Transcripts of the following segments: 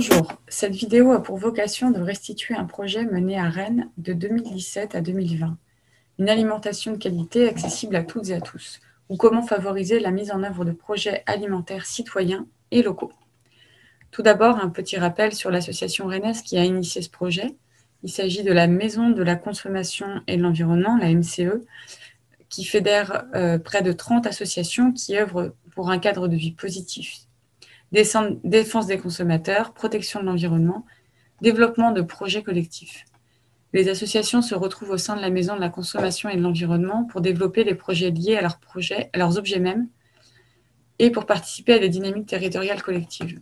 Bonjour, cette vidéo a pour vocation de restituer un projet mené à Rennes de 2017 à 2020, une alimentation de qualité accessible à toutes et à tous, ou comment favoriser la mise en œuvre de projets alimentaires citoyens et locaux. Tout d'abord, un petit rappel sur l'association rennaise qui a initié ce projet. Il s'agit de la Maison de la Consommation et de l'Environnement, la MCE, qui fédère près de 30 associations qui œuvrent pour un cadre de vie positif. Défense des consommateurs, protection de l'environnement, développement de projets collectifs. Les associations se retrouvent au sein de la Maison de la Consommation et de l'Environnement pour développer les projets liés à leurs objets mêmes et pour participer à des dynamiques territoriales collectives.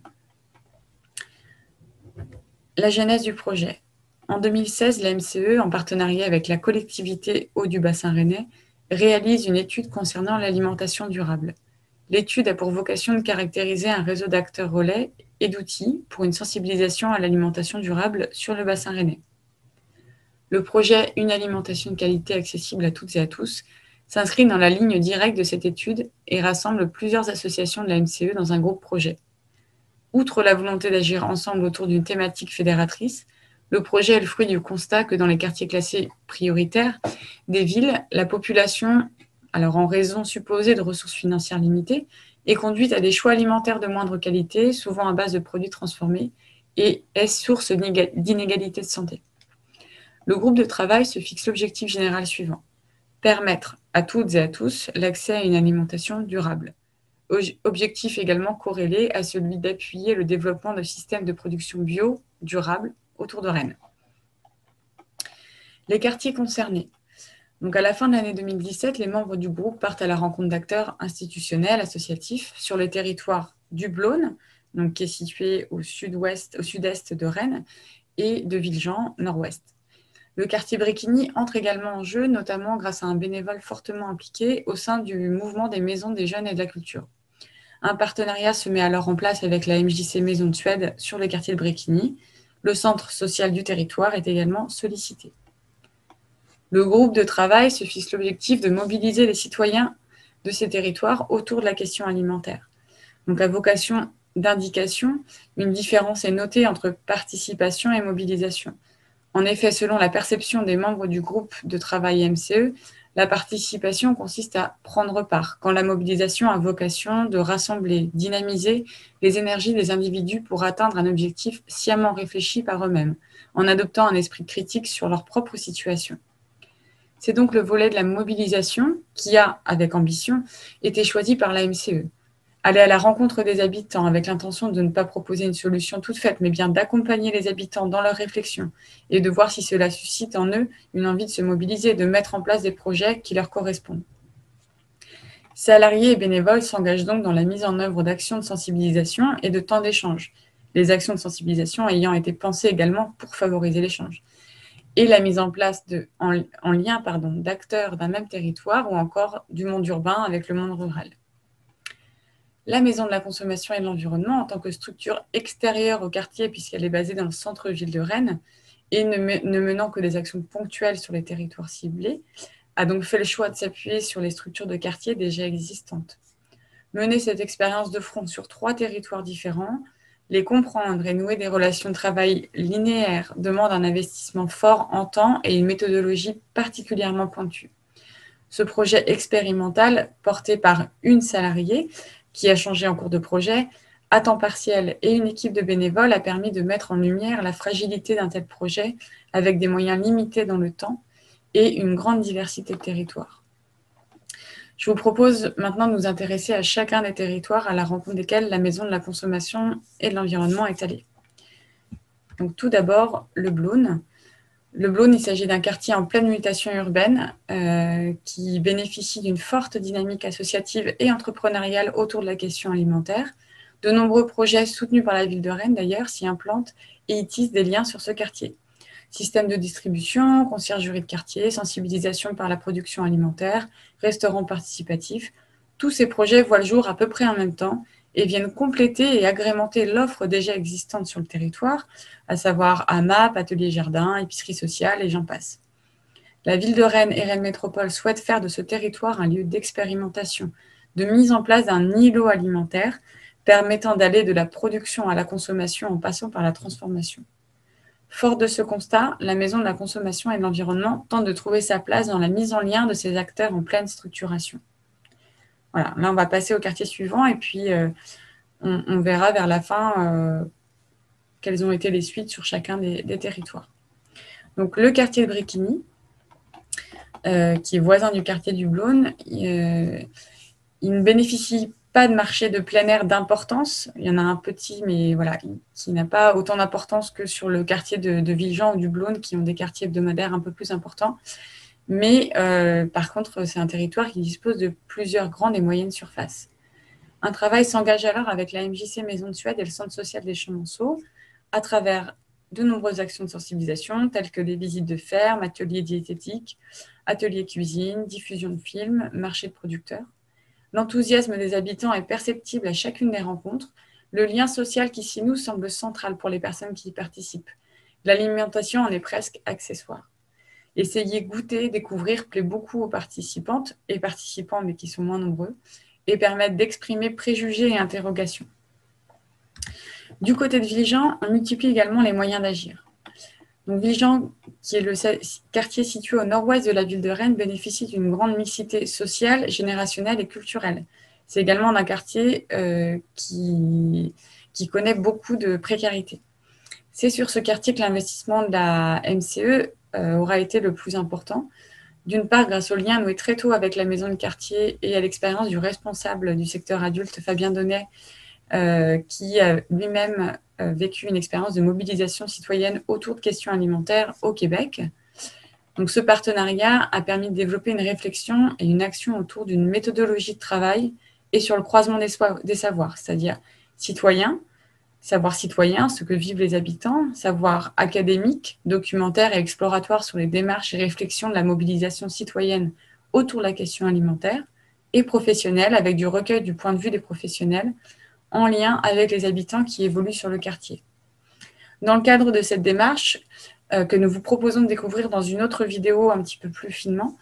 La genèse du projet. En 2016, la MCE, en partenariat avec la collectivité Eau du Bassin Rennais, réalise une étude concernant l'alimentation durable. L'étude a pour vocation de caractériser un réseau d'acteurs relais et d'outils pour une sensibilisation à l'alimentation durable sur le bassin rennais. Le projet Une alimentation de qualité accessible à toutes et à tous s'inscrit dans la ligne directe de cette étude et rassemble plusieurs associations de la MCE dans un groupe projet. Outre la volonté d'agir ensemble autour d'une thématique fédératrice, le projet est le fruit du constat que dans les quartiers classés prioritaires des villes, la population, alors en raison supposée de ressources financières limitées, est conduite à des choix alimentaires de moindre qualité, souvent à base de produits transformés, et est source d'inégalités de santé. Le groupe de travail se fixe l'objectif général suivant: permettre à toutes et à tous l'accès à une alimentation durable. Objectif également corrélé à celui d'appuyer le développement de systèmes de production bio, durables, autour de Rennes. Les quartiers concernés. Donc à la fin de l'année 2017, les membres du groupe partent à la rencontre d'acteurs institutionnels, associatifs, sur le territoire du Blône, donc qui est situé au sud-est de Rennes, et de Villejean, nord-ouest. Le quartier Bréquigny entre également en jeu, notamment grâce à un bénévole fortement impliqué au sein du mouvement des maisons des jeunes et de la culture. Un partenariat se met alors en place avec la MJC Maison de Suède sur le quartier de Bréquigny. Le centre social du territoire est également sollicité. Le groupe de travail se fixe l'objectif de mobiliser les citoyens de ces territoires autour de la question alimentaire. Donc à vocation d'indication, une différence est notée entre participation et mobilisation. En effet, selon la perception des membres du groupe de travail MCE, la participation consiste à prendre part, quand la mobilisation a vocation de rassembler, dynamiser les énergies des individus pour atteindre un objectif sciemment réfléchi par eux-mêmes, en adoptant un esprit critique sur leur propre situation. C'est donc le volet de la mobilisation qui a, avec ambition, été choisi par la MCE. Aller à la rencontre des habitants avec l'intention de ne pas proposer une solution toute faite, mais bien d'accompagner les habitants dans leur réflexion et de voir si cela suscite en eux une envie de se mobiliser, de mettre en place des projets qui leur correspondent. Salariés et bénévoles s'engagent donc dans la mise en œuvre d'actions de sensibilisation et de temps d'échange, les actions de sensibilisation ayant été pensées également pour favoriser l'échange, et la mise en place en lien d'acteurs d'un même territoire ou encore du monde urbain avec le monde rural. La Maison de la Consommation et de l'Environnement, en tant que structure extérieure au quartier, puisqu'elle est basée dans le centre-ville de Rennes, et ne menant que des actions ponctuelles sur les territoires ciblés, a donc fait le choix de s'appuyer sur les structures de quartier déjà existantes. Mener cette expérience de front sur 3 territoires différents, les comprendre et nouer des relations de travail linéaires demande un investissement fort en temps et une méthodologie particulièrement pointue. Ce projet expérimental, porté par une salariée, qui a changé en cours de projet, à temps partiel et une équipe de bénévoles, a permis de mettre en lumière la fragilité d'un tel projet avec des moyens limités dans le temps et une grande diversité de territoires. Je vous propose maintenant de nous intéresser à chacun des territoires à la rencontre desquels la Maison de la Consommation et de l'Environnement est allée. Donc tout d'abord, le Blône. Le Blône, il s'agit d'un quartier en pleine mutation urbaine qui bénéficie d'une forte dynamique associative et entrepreneuriale autour de la question alimentaire. De nombreux projets soutenus par la ville de Rennes, d'ailleurs, s'y implantent et y tissent des liens sur ce quartier. Système de distribution, conciergerie de quartier, sensibilisation par la production alimentaire, restaurants participatifs. Tous ces projets voient le jour à peu près en même temps et viennent compléter et agrémenter l'offre déjà existante sur le territoire, à savoir AMAP, atelier jardin, épicerie sociale et j'en passe. La ville de Rennes et Rennes Métropole souhaitent faire de ce territoire un lieu d'expérimentation, de mise en place d'un îlot alimentaire permettant d'aller de la production à la consommation en passant par la transformation. Fort de ce constat, la Maison de la consommation et de l'environnement tente de trouver sa place dans la mise en lien de ces acteurs en pleine structuration. Voilà, là on va passer au quartier suivant et puis on verra vers la fin quelles ont été les suites sur chacun des territoires. Donc le quartier de Bréquigny, qui est voisin du quartier du Blône, il ne bénéficie pas de marché de plein air d'importance. Il y en a un petit, mais voilà, qui n'a pas autant d'importance que sur le quartier de Villejean ou du Blône, qui ont des quartiers hebdomadaires un peu plus importants. Mais par contre, c'est un territoire qui dispose de plusieurs grandes et moyennes surfaces. Un travail s'engage alors avec la MJC Maison de Suède et le Centre social des Chamonceaux à travers de nombreuses actions de sensibilisation, telles que des visites de ferme, ateliers diététiques, ateliers cuisine, diffusion de films, marché de producteurs. L'enthousiasme des habitants est perceptible à chacune des rencontres. Le lien social qui s'y noue semble central pour les personnes qui y participent. L'alimentation en est presque accessoire. Essayer, goûter, découvrir plaît beaucoup aux participantes et participants, mais qui sont moins nombreux, et permettent d'exprimer préjugés et interrogations. Du côté de Villejean, on multiplie également les moyens d'agir. Donc Villejean, qui est le quartier situé au nord-ouest de la ville de Rennes, bénéficie d'une grande mixité sociale, générationnelle et culturelle. C'est également un quartier qui connaît beaucoup de précarité. C'est sur ce quartier que l'investissement de la MCE aura été le plus important. D'une part, grâce au lien noué très tôt avec la maison de quartier et à l'expérience du responsable du secteur adulte, Fabien Donnet, qui a lui-même vécu une expérience de mobilisation citoyenne autour de questions alimentaires au Québec. Donc, ce partenariat a permis de développer une réflexion et une action autour d'une méthodologie de travail et sur le croisement des savoirs, c'est-à-dire savoir citoyen, ce que vivent les habitants, savoir académique, documentaire et exploratoire sur les démarches et réflexions de la mobilisation citoyenne autour de la question alimentaire, et professionnel avec du recueil du point de vue des professionnels en lien avec les habitants qui évoluent sur le quartier. Dans le cadre de cette démarche, que nous vous proposons de découvrir dans une autre vidéo un petit peu plus finement,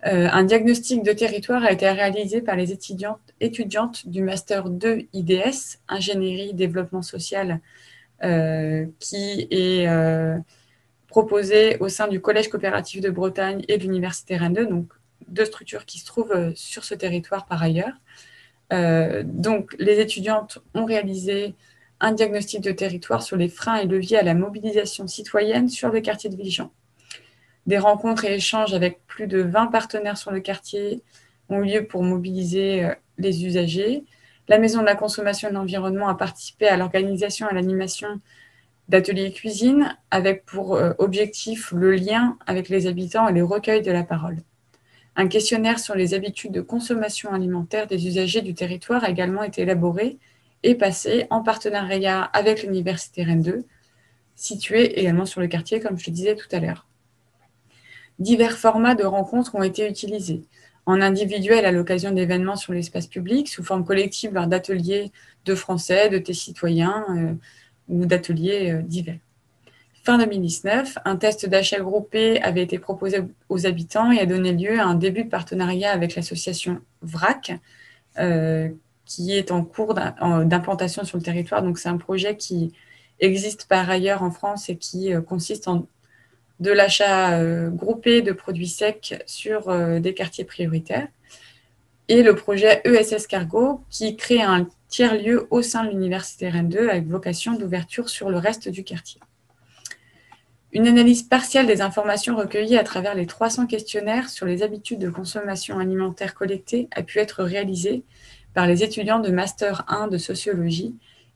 un diagnostic de territoire a été réalisé par les étudiantes du Master 2 IDS, Ingénierie Développement Social, qui est proposé au sein du Collège coopératif de Bretagne et de l'Université Rennes 2, donc deux structures qui se trouvent sur ce territoire par ailleurs. Donc, les étudiantes ont réalisé un diagnostic de territoire sur les freins et leviers à la mobilisation citoyenne sur le quartier de Villejean. Des rencontres et échanges avec plus de 20 partenaires sur le quartier ont eu lieu pour mobiliser les usagers. La Maison de la consommation et de l'environnement a participé à l'organisation et à l'animation d'ateliers cuisine avec pour objectif le lien avec les habitants et le recueil de la parole. Un questionnaire sur les habitudes de consommation alimentaire des usagers du territoire a également été élaboré et passé en partenariat avec l'Université Rennes 2, située également sur le quartier, comme je le disais tout à l'heure. Divers formats de rencontres ont été utilisés, en individuel à l'occasion d'événements sur l'espace public, sous forme collective lors d'ateliers de français, de thé citoyen ou d'ateliers divers. Fin 2019, un test d'achat groupé avait été proposé aux habitants et a donné lieu à un début de partenariat avec l'association VRAC, qui est en cours d'implantation sur le territoire. Donc, c'est un projet qui existe par ailleurs en France et qui consiste en de l'achat groupé de produits secs sur des quartiers prioritaires. Et le projet ESS Cargo, qui crée un tiers-lieu au sein de l'Université Rennes 2 avec vocation d'ouverture sur le reste du quartier. Une analyse partielle des informations recueillies à travers les 300 questionnaires sur les habitudes de consommation alimentaire collectées a pu être réalisée par les étudiants de Master 1 de sociologie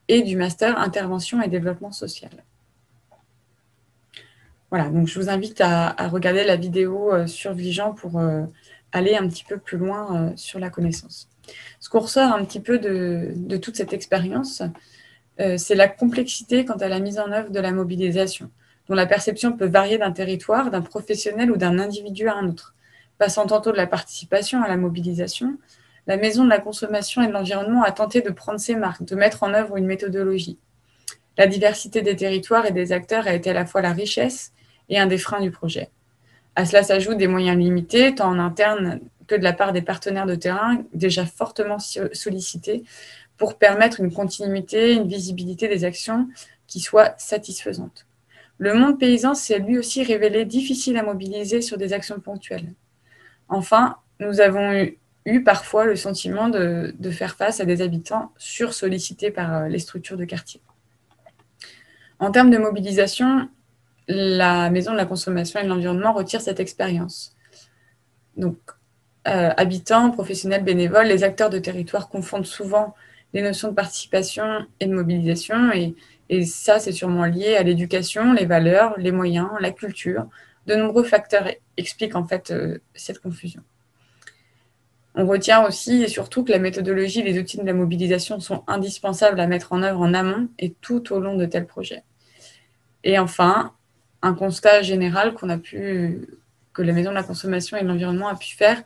et du Master Intervention et Développement social. Voilà, donc je vous invite à regarder la vidéo sur Villejean pour aller un petit peu plus loin sur la connaissance. Ce qu'on ressort un petit peu de toute cette expérience, c'est la complexité quant à la mise en œuvre de la mobilisation, dont la perception peut varier d'un territoire, d'un professionnel ou d'un individu à un autre. Passant tantôt de la participation à la mobilisation, la Maison de la consommation et de l'environnement a tenté de prendre ses marques, de mettre en œuvre une méthodologie. La diversité des territoires et des acteurs a été à la fois la richesse et un des freins du projet. À cela s'ajoutent des moyens limités, tant en interne que de la part des partenaires de terrain, déjà fortement sollicités pour permettre une continuité, une visibilité des actions qui soit satisfaisante. Le monde paysan s'est lui aussi révélé difficile à mobiliser sur des actions ponctuelles. Enfin, nous avons eu parfois le sentiment de faire face à des habitants sursollicités par les structures de quartier. En termes de mobilisation, la Maison de la Consommation et de l'Environnement retire cette expérience. Donc, habitants, professionnels, bénévoles, les acteurs de territoire confondent souvent les notions de participation et de mobilisation, et ça, c'est sûrement lié à l'éducation, les valeurs, les moyens, la culture. De nombreux facteurs expliquent en fait cette confusion. On retient aussi et surtout que la méthodologie et les outils de la mobilisation sont indispensables à mettre en œuvre en amont et tout au long de tels projets. Et enfin, un constat général que la Maison de la Consommation et de l'Environnement a pu faire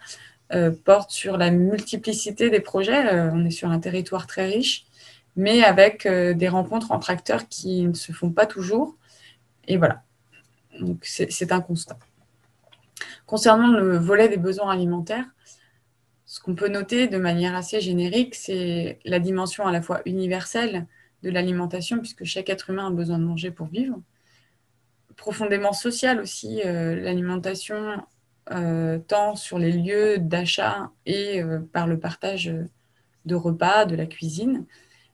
porte sur la multiplicité des projets. On est sur un territoire très riche, mais avec des rencontres entre acteurs qui ne se font pas toujours. Et voilà, donc c'est un constat. Concernant le volet des besoins alimentaires, ce qu'on peut noter de manière assez générique, c'est la dimension à la fois universelle de l'alimentation, puisque chaque être humain a besoin de manger pour vivre. Profondément sociale aussi, l'alimentation, tant sur les lieux d'achat et par le partage de repas, de la cuisine.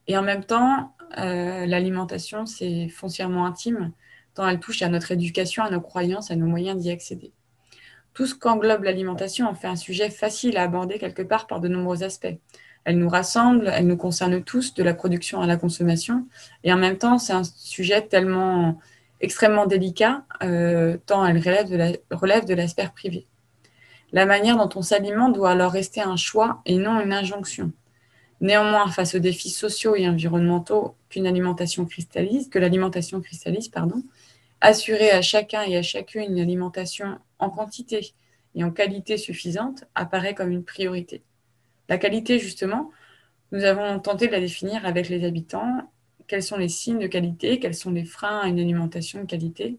Et en même temps, l'alimentation, c'est foncièrement intime, tant elle touche à notre éducation, à nos croyances, à nos moyens d'y accéder. Tout ce qu'englobe l'alimentation en fait un sujet facile à aborder quelque part par de nombreux aspects. Elle nous rassemble, elle nous concerne tous, de la production à la consommation. Et en même temps, c'est un sujet tellement extrêmement délicat, tant elle relève de l'aspect privé. La manière dont on s'alimente doit alors rester un choix et non une injonction. Néanmoins, face aux défis sociaux et environnementaux que l'alimentation cristallise, assurer à chacun et à chacune une alimentation en quantité et en qualité suffisante apparaît comme une priorité. La qualité, justement, nous avons tenté de la définir avec les habitants. Quels sont les signes de qualité? Quels sont les freins à une alimentation de qualité?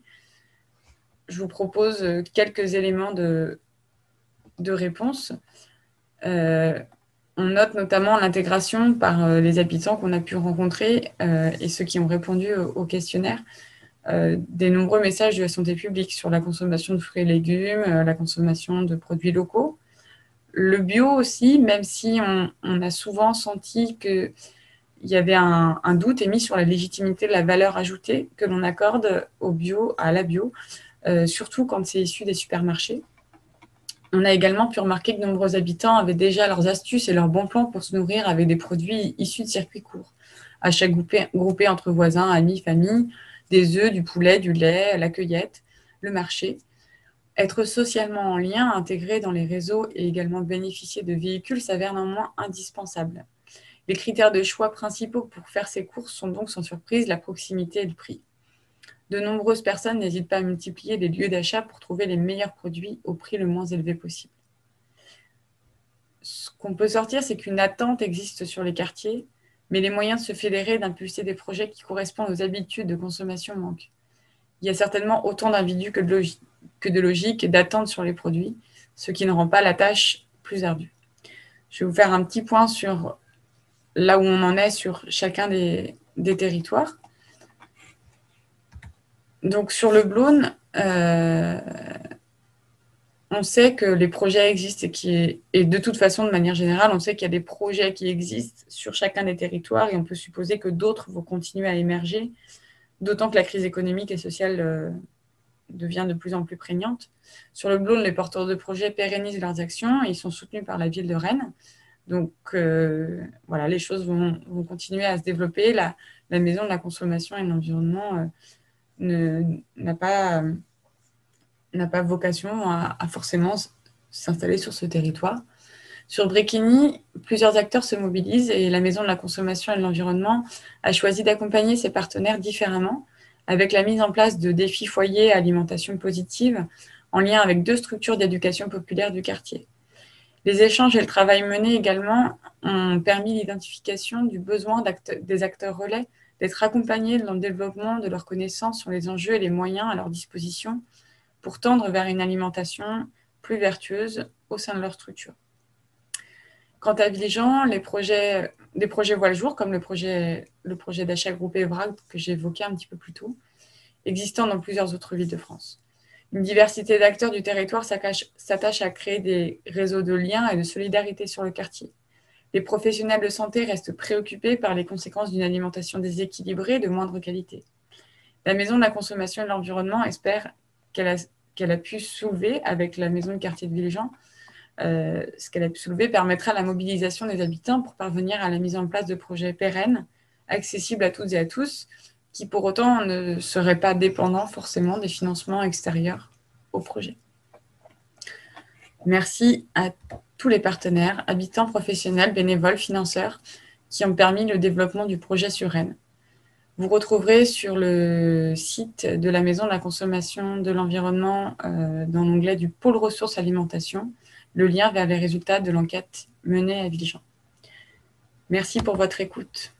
Je vous propose quelques éléments de réponse. On note notamment l'intégration par les habitants qu'on a pu rencontrer et ceux qui ont répondu au questionnaire des nombreux messages de la santé publique sur la consommation de fruits et légumes, la consommation de produits locaux. Le bio aussi, même si on a souvent senti qu'il y avait un doute émis sur la légitimité de la valeur ajoutée que l'on accorde au bio, à la bio, surtout quand c'est issu des supermarchés. On a également pu remarquer que de nombreux habitants avaient déjà leurs astuces et leurs bons plans pour se nourrir avec des produits issus de circuits courts. Achats groupés entre voisins, amis, famille, des œufs, du poulet, du lait, la cueillette, le marché. Être socialement en lien, intégré dans les réseaux et également bénéficier de véhicules s'avère néanmoins indispensable. Les critères de choix principaux pour faire ces courses sont donc sans surprise la proximité et le prix. De nombreuses personnes n'hésitent pas à multiplier les lieux d'achat pour trouver les meilleurs produits au prix le moins élevé possible. Ce qu'on peut sortir, c'est qu'une attente existe sur les quartiers, mais les moyens de se fédérer, d'impulser des projets qui correspondent aux habitudes de consommation manquent. Il y a certainement autant d'individus que de logique et d'attentes sur les produits, ce qui ne rend pas la tâche plus ardue. Je vais vous faire un petit point sur là où on en est sur chacun des territoires. Donc sur le Blône, on sait que les projets existent et de toute façon, de manière générale, on sait qu'il y a des projets qui existent sur chacun des territoires et on peut supposer que d'autres vont continuer à émerger, d'autant que la crise économique et sociale devient de plus en plus prégnante. Sur le Blône, les porteurs de projets pérennisent leurs actions et ils sont soutenus par la ville de Rennes. Donc voilà, les choses vont continuer à se développer. La Maison de la Consommation et de l'Environnement n'a pas vocation à forcément s'installer sur ce territoire. Sur Bréquigny, plusieurs acteurs se mobilisent et la Maison de la Consommation et de l'Environnement a choisi d'accompagner ses partenaires différemment avec la mise en place de défis foyers à alimentation positive en lien avec 2 structures d'éducation populaire du quartier. Les échanges et le travail mené également ont permis l'identification du besoin des acteurs relais d'être accompagnés dans le développement de leurs connaissances sur les enjeux et les moyens à leur disposition pour tendre vers une alimentation plus vertueuse au sein de leur structure. Quant à Villejean, les projets des projets voient le jour, comme le projet d'achat groupé VRAG que j'ai évoqué un petit peu plus tôt, existant dans plusieurs autres villes de France. Une diversité d'acteurs du territoire s'attache à créer des réseaux de liens et de solidarité sur le quartier. Les professionnels de santé restent préoccupés par les conséquences d'une alimentation déséquilibrée de moindre qualité. La Maison de la Consommation et de l'Environnement espère qu'elle a pu soulever avec la Maison de quartier de Villejean. Ce qu'elle a pu soulever permettra la mobilisation des habitants pour parvenir à la mise en place de projets pérennes, accessibles à toutes et à tous, qui pour autant ne seraient pas dépendants forcément des financements extérieurs au projet. Merci à tous les partenaires, habitants, professionnels, bénévoles, financeurs, qui ont permis le développement du projet sur Rennes. Vous retrouverez sur le site de la Maison de la Consommation de l'Environnement, dans l'onglet du pôle ressources alimentation, le lien vers les résultats de l'enquête menée à Villejean. Merci pour votre écoute.